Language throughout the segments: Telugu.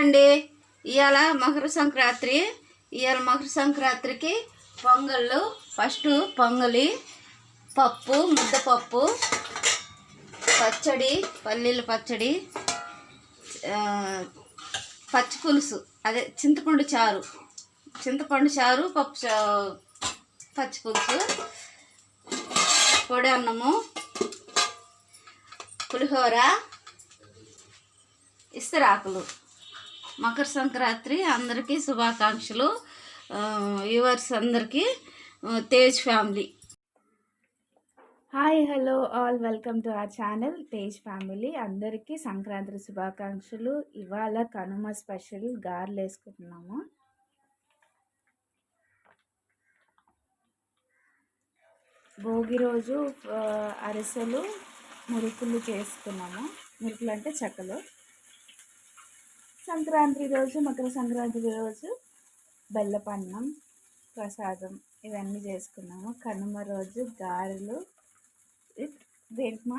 అండి. ఇవాళ మకర సంక్రాంతి. ఇవాళ మకర సంక్రాంతికి పొంగళ్ళు. ఫస్ట్ పొంగలి, పప్పు, ముద్దపప్పు, పచ్చడి, పల్లీల పచ్చడి, పచ్చి పులుసు, అదే చింతపండు చారు, పచ్చి పులుసు, పొడి అన్నము, పులిహోర, ఇస్తరాకులు. మకర సంక్రాంతి అందరికీ శుభాకాంక్షలు. వ్యూవర్స్ అందరికీ Tej family. Hi, hello all, welcome to our channel Tej family. అందరికీ సంక్రాంతి శుభాకాంక్షలు. ఇవాళ కనుమ స్పెషల్ గారెలు వేసుకుంటున్నాము. భోగి రోజు అరిసెలు, మురుకులు చేసుకున్నాము. మురుకులు అంటే చెక్కలు. సంక్రాంతి రోజు, మకర సంక్రాంతి రోజు బెల్లపన్నం, ప్రసాదం ఇవన్నీ చేసుకున్నాము. కనుమ రోజు గారెలు. దేంట్మా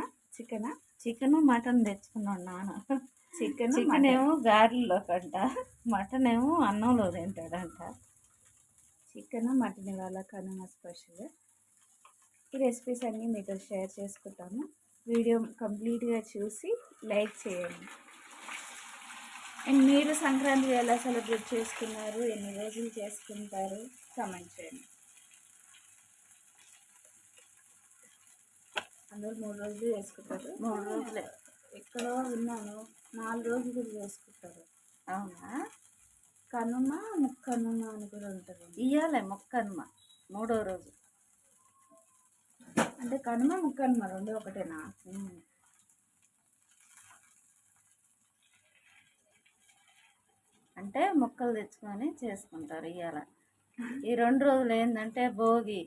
చికెన్ మటన్ తెచ్చుకున్నాను నాన్న. చికెన్ ఏమో గారెల్లో కంట, మటన్ ఏమో అన్నంలో తింటాడంట. చికెన్ మటన్ ఇవాళ కనుమ స్పెషల్. ఈ రెసిపీస్ అన్నీ మీతో షేర్ చేసుకుంటాము. వీడియో కంప్లీట్గా చూసి లైక్ చేయండి. అండ్ మీరు సంక్రాంతి ఎలా సెలబ్రేట్ చేసుకున్నారు, ఎన్ని రోజులు చేసుకుంటారు, కామెంట్ చేయండి. అందరూ 3 రోజులు చేసుకుంటారు. 3 రోజులే. ఎక్కడో విన్నాను 4 రోజులు చేసుకుంటారు. అవునా? కనుమ, ముక్కనుమ అని కూడా ఉంటుంది. ఇయ్యాలే ముక్కనుమ 3వ రోజు. అంటే కనుమ, ముక్కనుమ రెండు ఒకటేనా? అంటే ముక్కలు తెచ్చుకొని చేసుకుంటారు ఇవాళ. ఈ 2 రోజులు ఏంటంటే భోగి,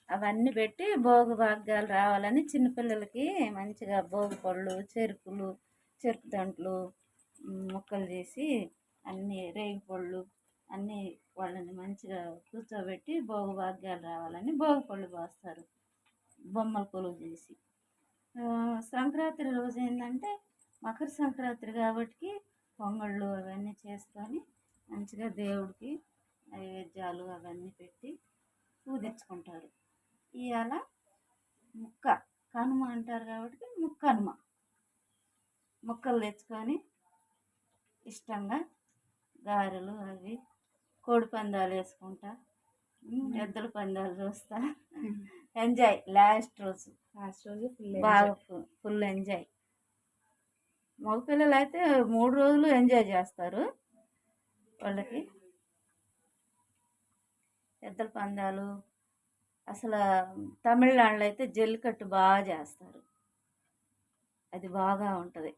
అవన్నీ పెట్టి భోగి భాగ్యాలు రావాలని చిన్నపిల్లలకి మంచిగా భోగి పళ్ళు, చెరుకు దంట్లు ముక్కలు చేసి అన్నీ రేగి పళ్ళు అన్నీ వాళ్ళని మంచిగా కూర్చోబెట్టి భోగి భాగ్యాలు రావాలని భోగి పళ్ళు పోస్తారు బొమ్మల కొలువు చేసి. సంక్రాంతి రోజు ఏంటంటే మకర సంక్రాంతి కాబట్టి పొంగళ్ళు అవన్నీ చేసుకొని మంచిగా దేవుడికి నైవేద్యాలు అవన్నీ పెట్టి పూజించుకుంటారు. ఇవాళ కనుమ అంటారు కాబట్టి ముక్కనుమ. ముక్కలు తెచ్చుకొని ఇష్టంగా గారెలు అవి, కోడి పందాలు వేసుకుంటా, ఎద్దుల పందాలు చూస్తా, ఎంజాయ్. లాస్ట్ రోజు బాగా ఫుల్ ఎంజాయ్. మగపిల్లలు అయితే 3 రోజులు ఎంజాయ్ చేస్తారు. వాళ్ళకి ఎద్దుల పందాలు. అసలు తమిళనాడులో అయితే జల్లికట్టు బాగా చేస్తారు. అది బాగా ఉంటుంది.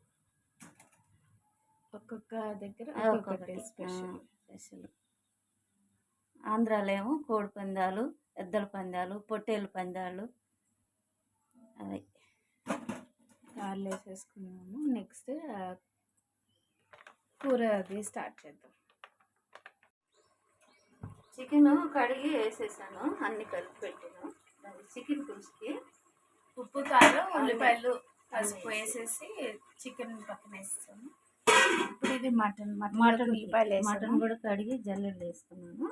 ఒక్కొక్క దగ్గర ఒక్కొక్కటి స్పెషల్. ఆంధ్రాలో ఏమో కోడి పందాలు, ఎద్దుల పందాలు, పొట్టేళ్ళ పందాలు అవి. కార్లు వేసేసుకున్నాము. నెక్స్ట్ కూర అది స్టార్ట్ చేద్దాం. చికెన్ కడిగి వేసేసాను, అన్ని కలిపి పెట్టాను. చికెన్ పులుసుకి ఉప్పు, కారం, ఉల్లిపాయలు, పసుపు వేసేసి చికెన్ పక్కన వేస్తాము. ఇప్పుడు ఇది మటన్ ఉల్లిపాయలు, మటన్ కూడా కడిగి జల్లెలు వేసుకున్నాను.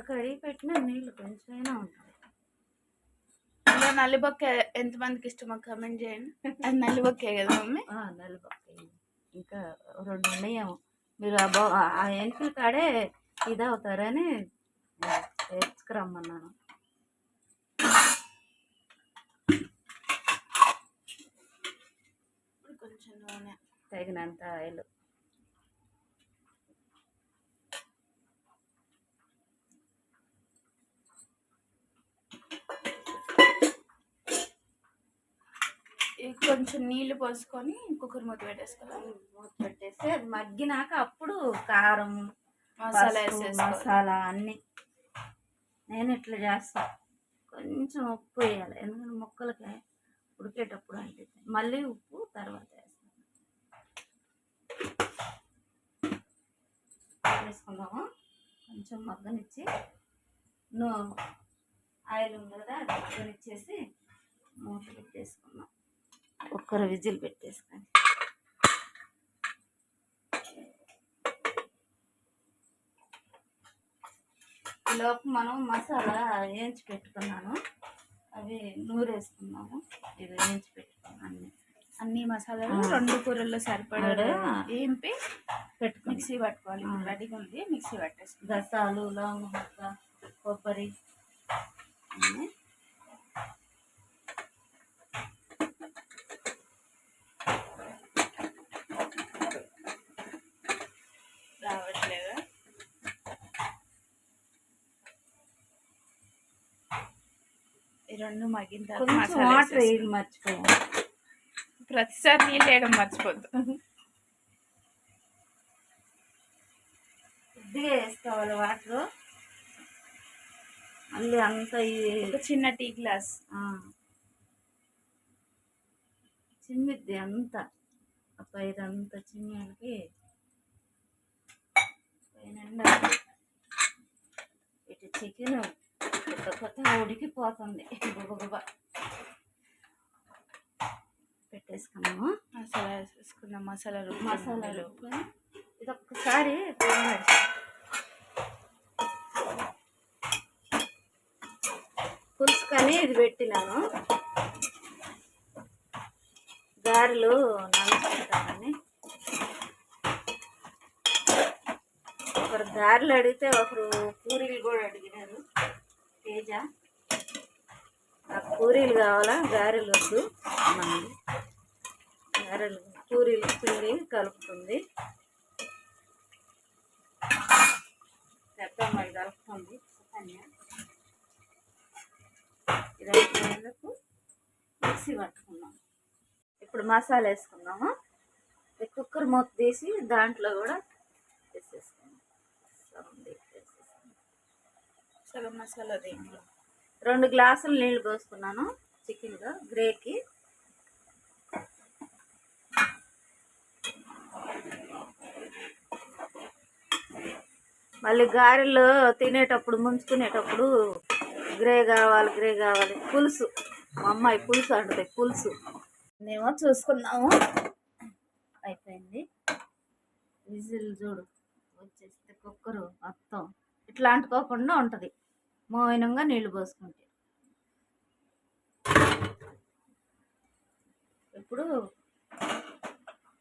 కడిగి పెట్టిన నీళ్ళు కొంచెమైనా ఉంటాయి. ఇలా నల్లిబొక్క ఎంతమందికి ఇష్టమో కామెంట్ చేయండి. అది నల్లిబొక్కే కదా మమ్మీ? నల్లిబొక్క. ఇంకా 2 ఉన్నాయేమో. మీరు ఆ ఎంట్రీ కాడే ఇదవుతారని తెచ్చుకురమ్మన్నాను. కొంచెం నూనె, తగినంత ఆయిల్. కొంచెం నీళ్లు పోసుకొని కుక్కర్ మూత పెట్టేసుకోవాలి. మూత పెట్టేసి అది మగ్గినాక అప్పుడు కారం, మసాలా అన్నీ నేను ఇట్లా చేస్తాను. కొంచెం ఉప్పు వేయాలి, ఎందుకంటే ముక్కలకి ఉడికేటప్పుడు అంటే మళ్ళీ ఉప్పు తర్వాత వేసుకుందాము. కొంచెం మగ్గనిచ్చి ఆయిల్ ఉంది కదా అది మగ్గనిచ్చేసి మూత పెట్టేసుకున్నాం. ఒక్కరు విజిల్ పెట్టేసుకొని ఈలోపు మనం మసాలా వేయించి పెట్టుకున్నాను, అవి నూరేసుకున్నాము. ఇది వేయించి పెట్టుకున్నాను అన్ని మసాలాలు 2 కూరల్లో సరిపడా వేంపి మిక్సీ పట్టుకోవాలి. రెడీగా ఉంది, మిక్సీ పట్టేసి గసాలు, లవంగ ముక్క, కొబ్బరి అన్నీ రావట్లేదా? ఈ 2 మగ్గిన తర్వాత వాటర్ వేయడం మర్చిపోయాను. ప్రతిసారి నీళ్ళు వేయడం మర్చిపోద్దు. కొద్దిగా వేసుకోవాలి వాటర్. మళ్ళీ అంతా ఒక చిన్న టీ గ్లాస్ చిమ్మిద్ది అంతా ఇదంతా చిమ్మానికి పైన ఇటు చికెన్ కొత్తగా ఉడికిపోతుంది. గుబగుబ పెట్టేసుకున్నాము. మసాలా వేసుకున్నాం. మసాలాలు ఇది ఒక్కసారి పులుసుకొని ఇది పెట్టినాను. గారెలు నంచుకుంటానని ఒకరు గారెలు అడిగితే ఒకరు పూరీలు కూడా అడిగినారు. తేజ నాకు పూరీలు కావాలా, గారెలు వద్దు అన్నది. గారెలు పూరీలు పిండి కలుపుతుంది, పెద్దమ్మాయి కలుపుతుంది. ఇదంతా మిక్సీ పట్టుకున్నాం. ఇప్పుడు మసాలా వేసుకున్నాము. కుక్కర్ మూత తీసి దాంట్లో కూడా వేసేసుకున్నాం. సగం మసాలా 2 గ్లాసులు నీళ్ళు పోసుకున్నాను చికెన్గా గ్రేకి. మళ్ళీ గారెలు తినేటప్పుడు ముంచుకునేటప్పుడు గ్రే కావాలి పులుసు. మా అమ్మాయి పులుసు అంటుంది, పులుసు. మేమో చూసుకున్నాము, అయిపోయింది. విజిల్ చూడు వచ్చేస్తే కుక్కరు మొత్తం ఇట్లా అంటుకోకుండా ఉంటుంది మౌనంగా నీళ్లు పోసుకుంటే. ఇప్పుడు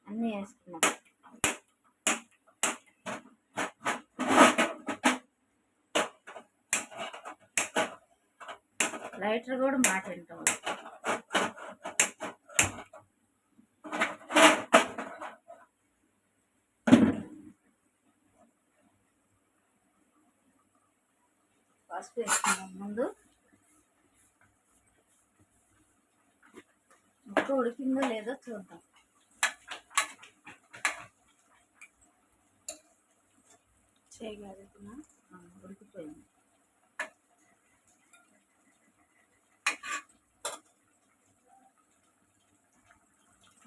అన్నీ వేసుకున్నాం. లైటర్ కూడా మాట వింటాం. పసుపు వేసుకున్నాం ముందు. ముక్క ఉడికిందో లేదో చూద్దాం. చేయగలుగుతున్నా, ఉడికిపోయింది.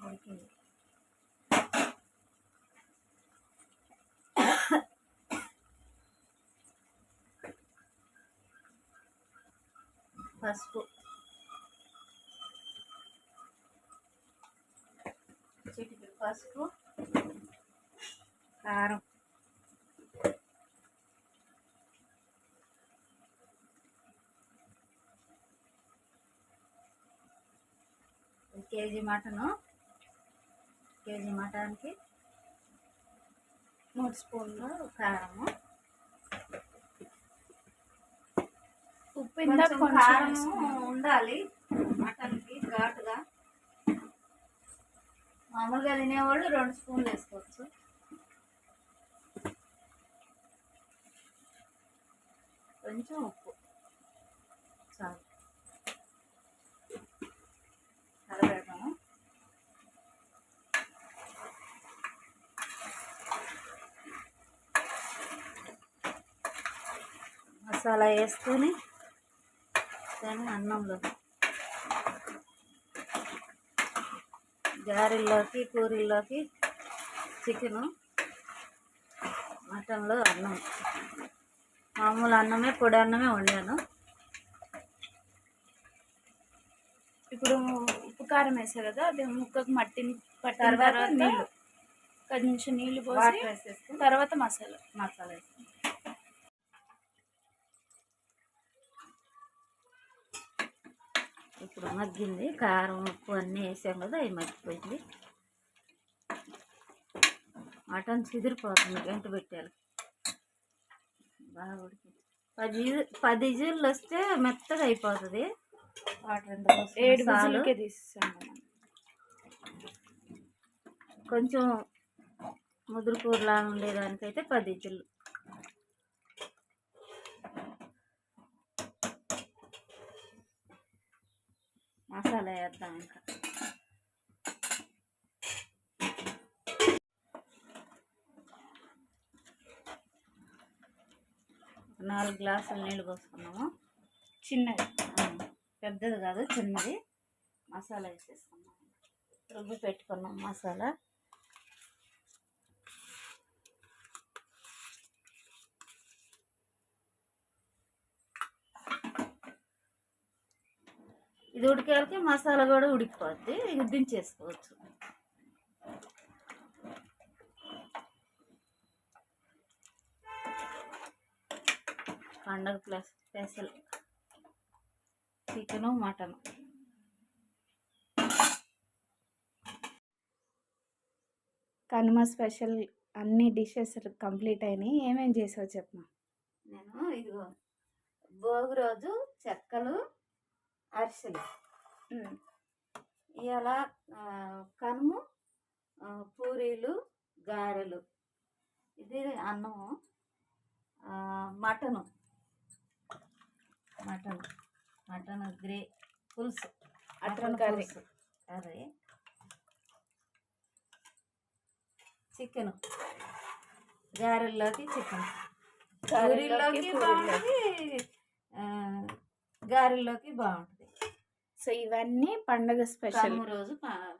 ఉడికింది. పసుపు, చిటికెడు పసుపు, కారం, కేజీ మటన్కి 3 స్పూన్లు కారము, ఉప్పు. ఇందాక కారం ఉండాలి మటన్కి ఘాటుగా. మామూలుగా తినేవాళ్ళు 2 స్పూన్లు వేసుకోవచ్చు. కొంచెం ఉప్పు చాలు. కలబెడతాము. మసాలా వేసుకొని దాన్ని అన్నంలో గారెల్లోకి పూరీల్లోకి చికెను, మటన్లో అన్నం. మామూలు అన్నమే, పొడి అన్నమే వండాను. ఇప్పుడు ఉప్పు కారం వేసారు కదా, అది ముక్కకు మట్టిని పట్టిన తర్వాత తర్వాత నీళ్ళు, కొంచెం నీళ్ళు పోసి వాటర్ వేసేసుకుని తర్వాత మసాలా వేసుకుని ఇప్పుడు మగ్గింది. కారం ఉప్పు అన్నీ వేసాం కదా, అవి మగ్గిపోయింది. మటన్ చిదిరిపోతుంది గంట పెట్టాలి. బాగా ఉడికింది. 10 విజిల్లు వస్తే మెత్తగా అయిపోతుంది. వాటర్ ఎంత 7 విజిల్కే తీసేసాను. కొంచెం ముదురు కూరలా ఉండేదానికైతే 10 విజిల్లు. మసాలా వేద్దాం. ఇంకా 4 గ్లాసులు నీళ్ళు పోసుకున్నాము. చిన్నది, పెద్దది కాదు, చిన్నది. మసాలా వేసేసుకున్నాము. రుబ్బి పెట్టుకున్నాం మసాలా. ఇది ఉడికేళ్ళకి మసాలా కూడా ఉడికిపోద్ది. ఇది దించేసుకోవచ్చు. పండగ special chicken, mutton. Kanuma special అన్ని డిషెస్ కంప్లీట్ అయినాయి. ఏమేం చేసావు చెప్పు. నేను ఇదిగో భోగి రోజు చెక్కలు, అరిసెలు. ఇవాళ కనుము, పూరీలు, గారెలు. ఇది అన్నము, మటను గ్రే పులుసు, మటన్ కర్రీ, చికెను, గారెల్లోకి చికెన్, పూరీల్లోకి బాగుంటుంది, గారెల్లోకి బాగుంటుంది. సో ఇవన్నీ పండగ స్పెషల్. రోజు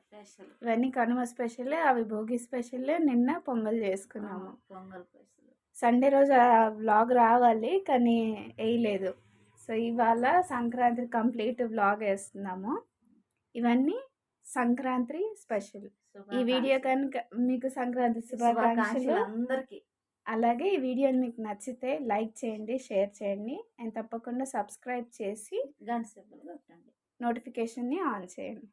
స్పెషల్. ఇవన్నీ కనుమ స్పెషల్, అవి భోగి స్పెషల్. నిన్న పొంగల్ చేసుకున్నాము. పొంగల్ స్పెషల్. సండే రోజు వ్లాగ్ రావాలి కానీ వేయలేదు. సో ఇవాళ సంక్రాంతి కంప్లీట్ వ్లాగ్ వేస్తున్నాము. ఇవన్నీ సంక్రాంతి స్పెషల్. ఈ వీడియో కనుక మీకు సంక్రాంతి శుభాకాంక్షలు అందరికీ. అలాగే ఈ వీడియో మీకు నచ్చితే లైక్ చేయండి, షేర్ చేయండి, అండ్ తప్పకుండా సబ్స్క్రైబ్ చేసి గంట సేపు కొట్టండి, నోటిఫికేషన్ని ఆన్ చేయండి.